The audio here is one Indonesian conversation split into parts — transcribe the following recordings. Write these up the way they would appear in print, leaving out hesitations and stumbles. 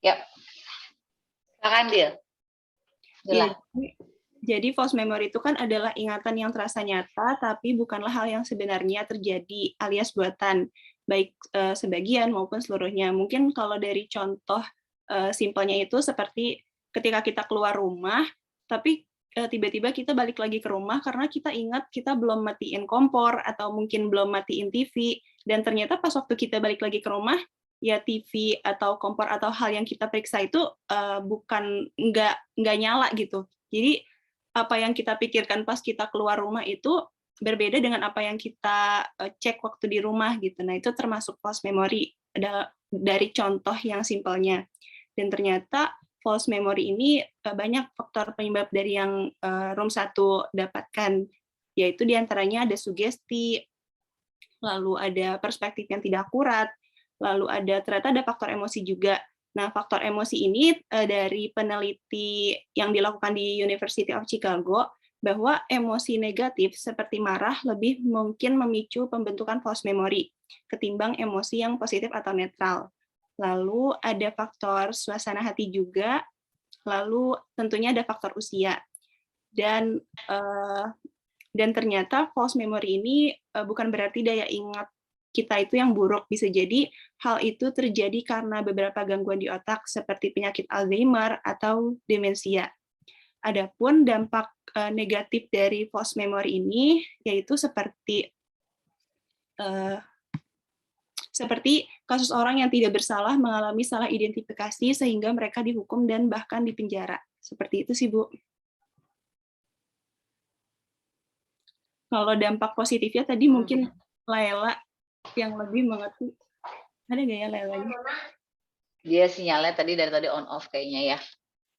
Yap. Silakan Dil. Ya, jadi false memory itu kan adalah ingatan yang terasa nyata, tapi bukanlah hal yang sebenarnya terjadi alias buatan, baik sebagian maupun seluruhnya. Mungkin kalau dari contoh simpelnya itu seperti ketika kita keluar rumah, tapi tiba-tiba kita balik lagi ke rumah karena kita ingat kita belum matiin kompor atau mungkin belum matiin TV, dan ternyata pas waktu kita balik lagi ke rumah, ya TV atau kompor atau hal yang kita periksa itu bukan nggak nyala gitu. Jadi apa yang kita pikirkan pas kita keluar rumah itu berbeda dengan apa yang kita cek waktu di rumah gitu. Nah, itu termasuk false memory dari contoh yang simpelnya. Dan ternyata false memory ini banyak faktor penyebab dari yang room 1 dapatkan, yaitu diantaranya ada sugesti, lalu ada perspektif yang tidak akurat, lalu ternyata ada faktor emosi juga. Nah, faktor emosi ini dari peneliti yang dilakukan di University of Chicago, bahwa emosi negatif seperti marah lebih mungkin memicu pembentukan false memory ketimbang emosi yang positif atau netral. Lalu ada faktor suasana hati juga, lalu tentunya ada faktor usia. Dan ternyata false memory ini bukan berarti daya ingat kita itu yang buruk. Bisa jadi hal itu terjadi karena beberapa gangguan di otak seperti penyakit Alzheimer atau demensia. Adapun dampak negatif dari false memory ini yaitu seperti kasus orang yang tidak bersalah mengalami salah identifikasi sehingga mereka dihukum dan bahkan dipenjara. Seperti itu sih, Bu. Kalau dampak positifnya tadi mungkin Laila yang lebih mengerti. Ada nggak ya Lailanya? Dia sinyalnya tadi dari tadi on off kayaknya ya.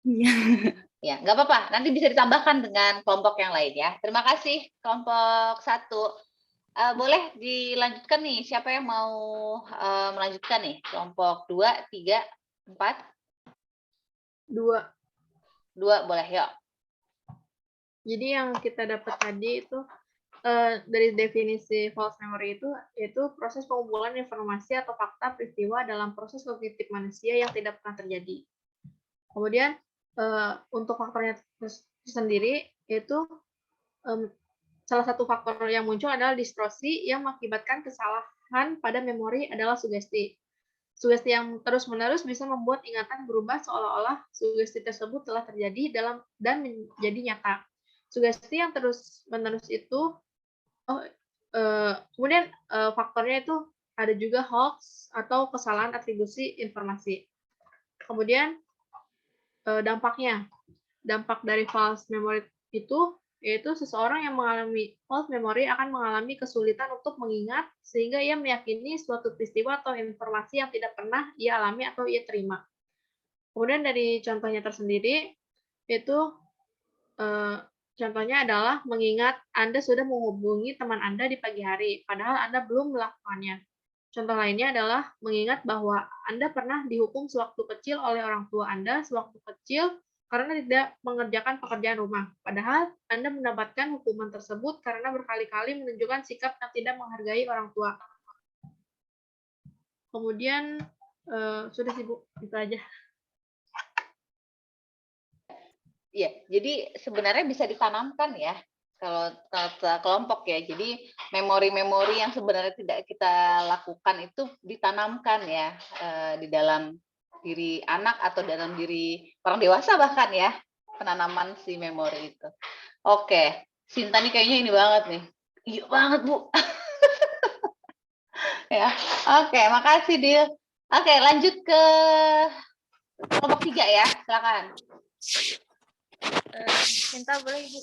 Iya. Ya, nggak apa-apa. Nanti bisa ditambahkan dengan kelompok yang lain ya. Terima kasih kelompok 1. Boleh dilanjutkan nih. Siapa yang mau melanjutkan nih? Kelompok 2, 3, 4? 2. 2 boleh, yuk. Jadi yang kita dapat tadi itu dari definisi false memory itu yaitu proses pengumpulan informasi atau fakta peristiwa dalam proses kognitif manusia yang tidak pernah terjadi. Kemudian untuk faktornya sendiri yaitu salah satu faktor yang muncul adalah distorsi yang mengakibatkan kesalahan pada memori adalah sugesti. Sugesti yang terus-menerus bisa membuat ingatan berubah seolah-olah sugesti tersebut telah terjadi dan menjadi nyata. Sugesti yang terus-menerus itu kemudian faktornya itu ada juga hoax atau kesalahan atribusi informasi. Kemudian dampak dari false memory itu yaitu seseorang yang mengalami false memory akan mengalami kesulitan untuk mengingat sehingga ia meyakini suatu peristiwa atau informasi yang tidak pernah ia alami atau ia terima. Kemudian dari contohnya tersendiri yaitu contohnya adalah mengingat Anda sudah menghubungi teman Anda di pagi hari, padahal Anda belum melakukannya. Contoh lainnya adalah mengingat bahwa Anda pernah dihukum sewaktu kecil oleh orang tua Anda sewaktu kecil karena tidak mengerjakan pekerjaan rumah, padahal Anda mendapatkan hukuman tersebut karena berkali-kali menunjukkan sikap yang tidak menghargai orang tua. Kemudian, sudah sih Bu, itu aja. Iya, jadi sebenarnya bisa ditanamkan ya kalau kelompok ya. Jadi memori-memori yang sebenarnya tidak kita lakukan itu ditanamkan ya di dalam diri anak atau dalam diri orang dewasa bahkan ya, penanaman si memori itu. Oke, Sinta nih kayaknya ini banget nih. Iya banget, Bu. Ya. Oke, makasih Dil. Oke, lanjut ke kelompok 3 ya. Silakan. Sinta boleh Ibu?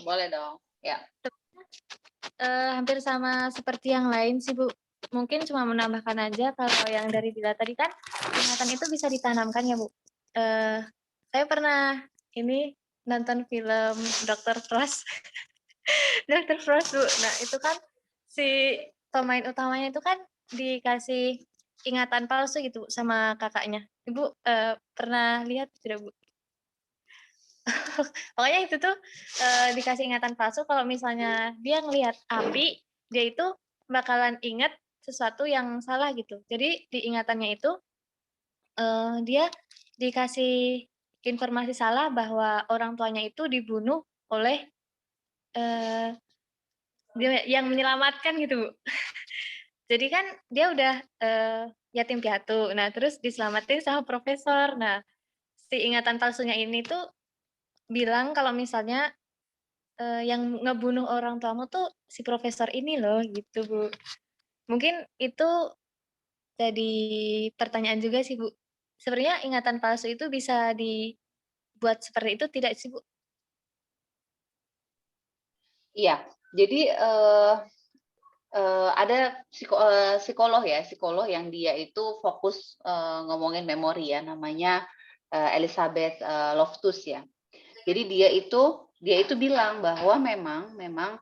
Boleh dong. Ya. Hampir sama seperti yang lain sih Bu. Mungkin cuma menambahkan aja kalau yang dari Dila tadi kan ingatan itu bisa ditanamkan ya Bu. Saya pernah ini nonton film Dr. Frost. Dr. Frost Bu. Nah itu kan si pemain utamanya itu kan dikasih ingatan palsu gitu sama kakaknya. Ibu pernah lihat tidak Bu? Pokoknya itu tuh dikasih ingatan palsu kalau misalnya dia ngelihat api, dia itu bakalan ingat sesuatu yang salah gitu. Jadi di ingatannya itu dia dikasih informasi salah bahwa orang tuanya itu dibunuh oleh dia yang menyelamatkan gitu, Bu. Jadi kan dia udah yatim piatu. Nah, terus diselamatin sama profesor. Nah, si ingatan palsunya ini tuh bilang kalau misalnya yang ngebunuh orang tuamu tuh si profesor ini loh, gitu, Bu. Mungkin itu jadi pertanyaan juga sih, Bu. Sebenarnya ingatan palsu itu bisa dibuat seperti itu tidak sih, Bu? Iya, jadi ada psikolog yang dia itu fokus ngomongin memori ya, namanya Elizabeth Loftus ya. Jadi dia itu bilang bahwa memang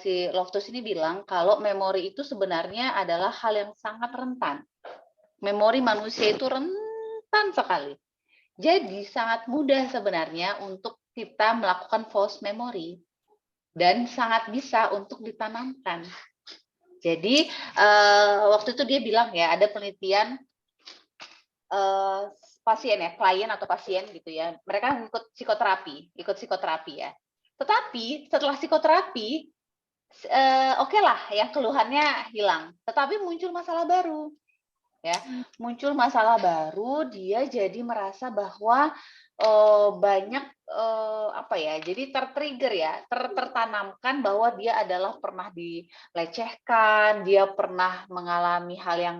si Loftus ini bilang kalau memori itu sebenarnya adalah hal yang sangat rentan. Memori manusia itu rentan sekali. Jadi sangat mudah sebenarnya untuk kita melakukan false memory dan sangat bisa untuk ditanamkan. Jadi waktu itu dia bilang ya, ada penelitian pasien ya, klien atau pasien gitu ya, mereka ikut psikoterapi ya. Tetapi setelah psikoterapi, oke lah ya, keluhannya hilang, tetapi muncul masalah baru. Ya, muncul masalah baru, dia jadi merasa bahwa banyak apa ya, jadi tertrigger ya, tertanamkan bahwa dia adalah pernah dilecehkan, dia pernah mengalami hal yang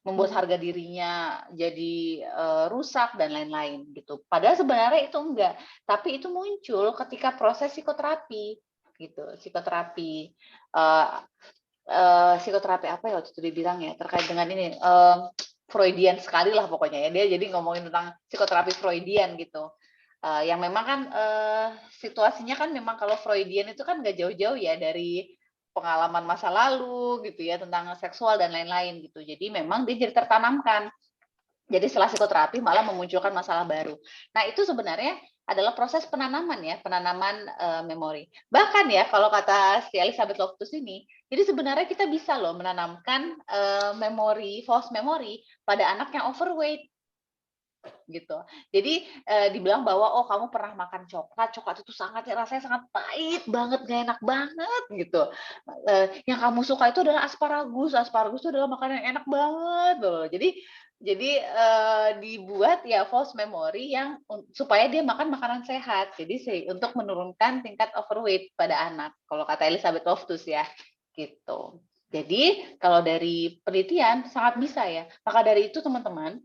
membuat harga dirinya jadi rusak dan lain-lain gitu. Padahal sebenarnya itu enggak, tapi itu muncul ketika proses psikoterapi gitu, psikoterapi psikoterapi apa ya waktu itu dibilang ya, terkait dengan ini Freudian sekali lah pokoknya ya, dia jadi ngomongin tentang psikoterapi Freudian gitu. Yang memang kan situasinya kan memang kalau Freudian itu kan nggak jauh-jauh ya dari pengalaman masa lalu gitu ya, tentang seksual dan lain-lain gitu. Jadi memang dia jadi tertanamkan. Jadi setelah psikoterapi malah memunculkan masalah baru. Nah, itu sebenarnya adalah proses penanaman ya, penanaman memori. Bahkan ya, kalau kata si Elizabeth Loftus ini, jadi sebenarnya kita bisa loh menanamkan memori, false memory pada anak yang overweight gitu. Jadi dibilang bahwa oh kamu pernah makan coklat itu sangat rasanya sangat pahit banget, gak enak banget gitu. Yang kamu suka itu adalah asparagus itu adalah makanan yang enak banget loh. Jadi dibuat ya false memory yang supaya dia makan makanan sehat. Jadi untuk menurunkan tingkat overweight pada anak. Kalau kata Elizabeth Loftus ya, gitu. Jadi kalau dari penelitian sangat bisa ya. Maka dari itu teman-teman,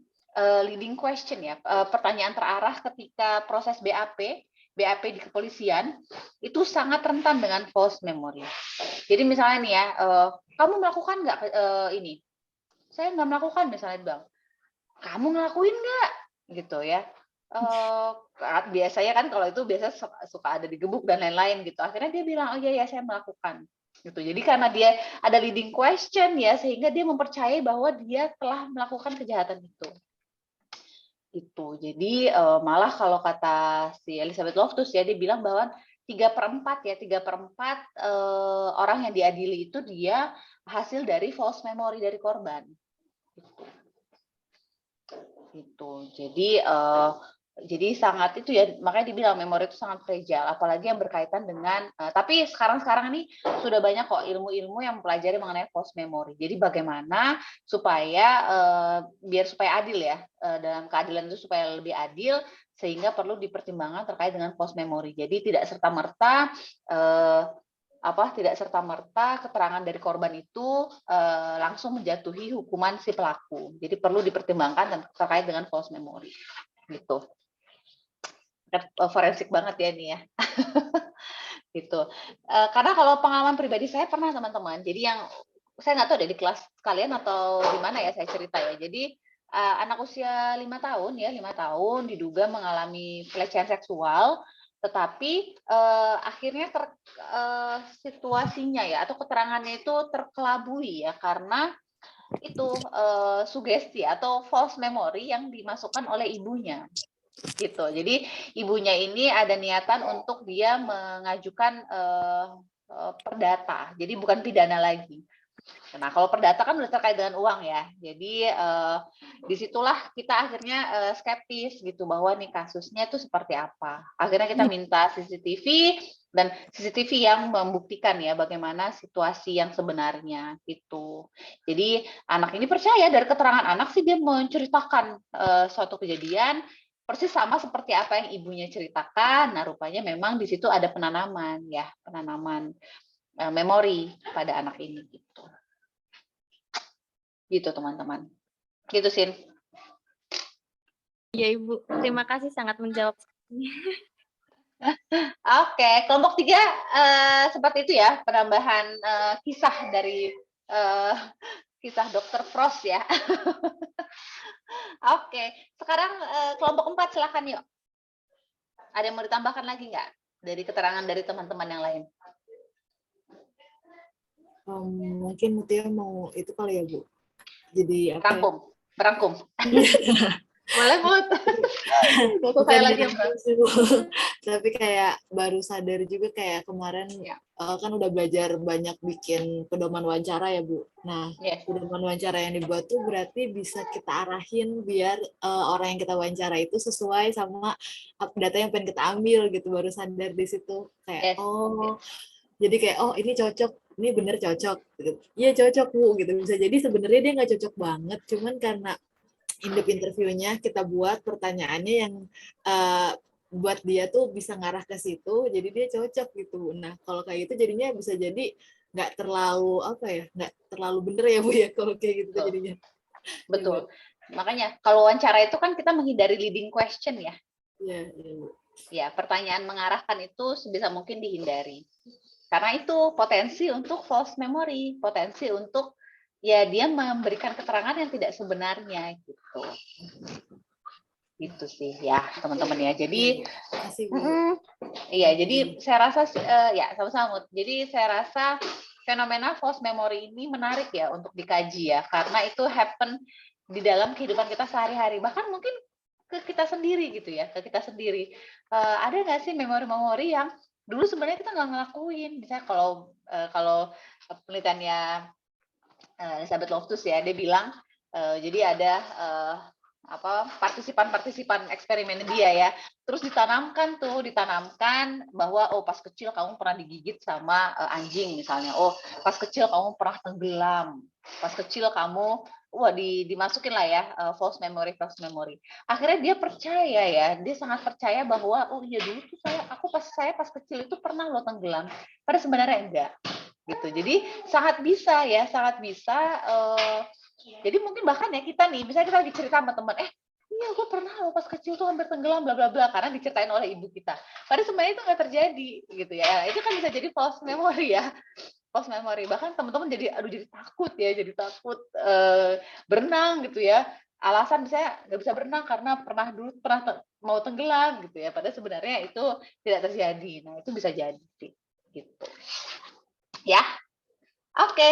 leading question ya, pertanyaan terarah ketika proses BAP di kepolisian itu sangat rentan dengan false memory. Jadi misalnya nih ya, kamu melakukan nggak ini? Saya nggak melakukan misalnya bang. Kamu ngelakuin nggak? Gitu ya. Biasanya kan kalau itu biasa suka ada digebuk dan lain-lain gitu. Akhirnya dia bilang, oh iya ya saya melakukan. Gitu. Jadi karena dia ada leading question ya, sehingga dia mempercayai bahwa dia telah melakukan kejahatan itu. Gitu. Jadi malah kalau kata si Elizabeth Loftus ya, dia bilang bahwa 3/4 orang yang diadili itu dia hasil dari false memory dari korban. Gitu. Jadi sangat itu ya, makanya dibilang memori itu sangat fragile, apalagi yang berkaitan dengan tapi sekarang ini sudah banyak kok ilmu-ilmu yang mempelajari mengenai false memory. Jadi bagaimana supaya biar supaya adil ya, dalam keadilan itu supaya lebih adil, sehingga perlu dipertimbangkan terkait dengan false memory. Jadi tidak serta-merta keterangan dari korban itu langsung menjatuhi hukuman si pelaku. Jadi perlu dipertimbangkan terkait dengan false memory. Gitu. Forensik banget ya ini ya. Gitu. Karena kalau pengalaman pribadi saya pernah teman-teman. Jadi yang saya nggak tahu deh di kelas kalian atau di mana ya saya cerita ya. Jadi anak usia 5 tahun diduga mengalami pelecehan seksual, tetapi akhirnya situasinya ya atau keterangannya itu terkelabui ya karena itu sugesti atau false memory yang dimasukkan oleh ibunya. Gitu. Jadi ibunya ini ada niatan untuk dia mengajukan perdata. Jadi bukan pidana lagi. Nah, kalau perdata kan udah terkait dengan uang ya. Jadi disitulah kita akhirnya skeptis gitu bahwa nih kasusnya itu seperti apa. Akhirnya kita minta CCTV dan CCTV yang membuktikan ya bagaimana situasi yang sebenarnya gitu. Jadi anak ini percaya dari keterangan anak sih dia menceritakan suatu kejadian persis sama seperti apa yang ibunya ceritakan. Nah, rupanya memang di situ ada penanaman ya, penanaman memori pada anak ini gitu. Gitu teman-teman. Gitu Sin. Ya Ibu, terima kasih sangat menjawab. Oke, kelompok 3 seperti itu ya penambahan kisah dari kisah Dokter Frost ya. Oke, sekarang kelompok 4 silakan yuk. Ada yang mau ditambahkan lagi nggak dari keterangan dari teman-teman yang lain? Mungkin Mutia mau itu kali ya Bu. Jadi apa? Berangkum. Boleh Bu. Bukan lagi tapi kayak baru sadar juga kayak kemarin kan udah belajar banyak bikin pedoman wawancara ya Bu. Nah, pedoman wawancara yang dibuat tuh berarti bisa kita arahin biar orang yang kita wawancara itu sesuai sama data yang pengen kita ambil gitu. Baru sadar di situ kayak jadi kayak ini cocok, ini bener cocok gitu. Iya cocok Bu gitu. Bisa jadi sebenarnya dia nggak cocok banget, cuman karena in-depth interviewnya kita buat pertanyaannya yang buat dia tuh bisa ngarah ke situ, jadi dia cocok gitu. Nah kalau kayak gitu jadinya bisa jadi nggak terlalu nggak terlalu bener ya Bu ya kalau kayak gitu jadinya. Betul. Makanya kalau wawancara itu kan kita menghindari leading question ya. Iya Bu. Ya, pertanyaan mengarahkan itu sebisa mungkin dihindari. Karena itu potensi untuk false memory, potensi untuk ya dia memberikan keterangan yang tidak sebenarnya gitu. Gitu sih ya teman-teman ya. Jadi jadi saya rasa ya sama-sama. Jadi saya rasa fenomena false memory ini menarik ya untuk dikaji ya, karena itu happen di dalam kehidupan kita sehari-hari, bahkan mungkin ke kita sendiri gitu ya, ke kita sendiri. Ada nggak sih memori-memori yang dulu sebenarnya kita nggak ngelakuin? Misalnya kalau penelitiannya Elizabeth Loftus ya, dia bilang jadi ada partisipan eksperimen dia ya, terus ditanamkan bahwa pas kecil kamu pernah digigit sama anjing misalnya, pas kecil kamu pernah tenggelam, pas kecil kamu dimasukin lah ya false memory. Akhirnya dia percaya ya, dia sangat percaya bahwa iya dulu tuh saya pas kecil itu pernah lo tenggelam, padahal sebenarnya enggak gitu. Jadi sangat bisa. Jadi mungkin bahkan ya kita nih, misalnya kita lagi cerita sama teman, iya gue pernah loh pas kecil tuh hampir tenggelam bla bla bla, karena diceritain oleh ibu kita. Padahal sebenarnya itu nggak terjadi gitu ya. Itu kan bisa jadi false memory ya. False memory. Bahkan teman-teman jadi takut berenang gitu ya. Alasan misalnya nggak bisa berenang karena pernah mau tenggelam gitu ya. Padahal sebenarnya itu tidak terjadi. Nah itu bisa jadi gitu. Ya. Oke,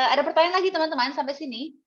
ada pertanyaan lagi teman-teman sampai sini?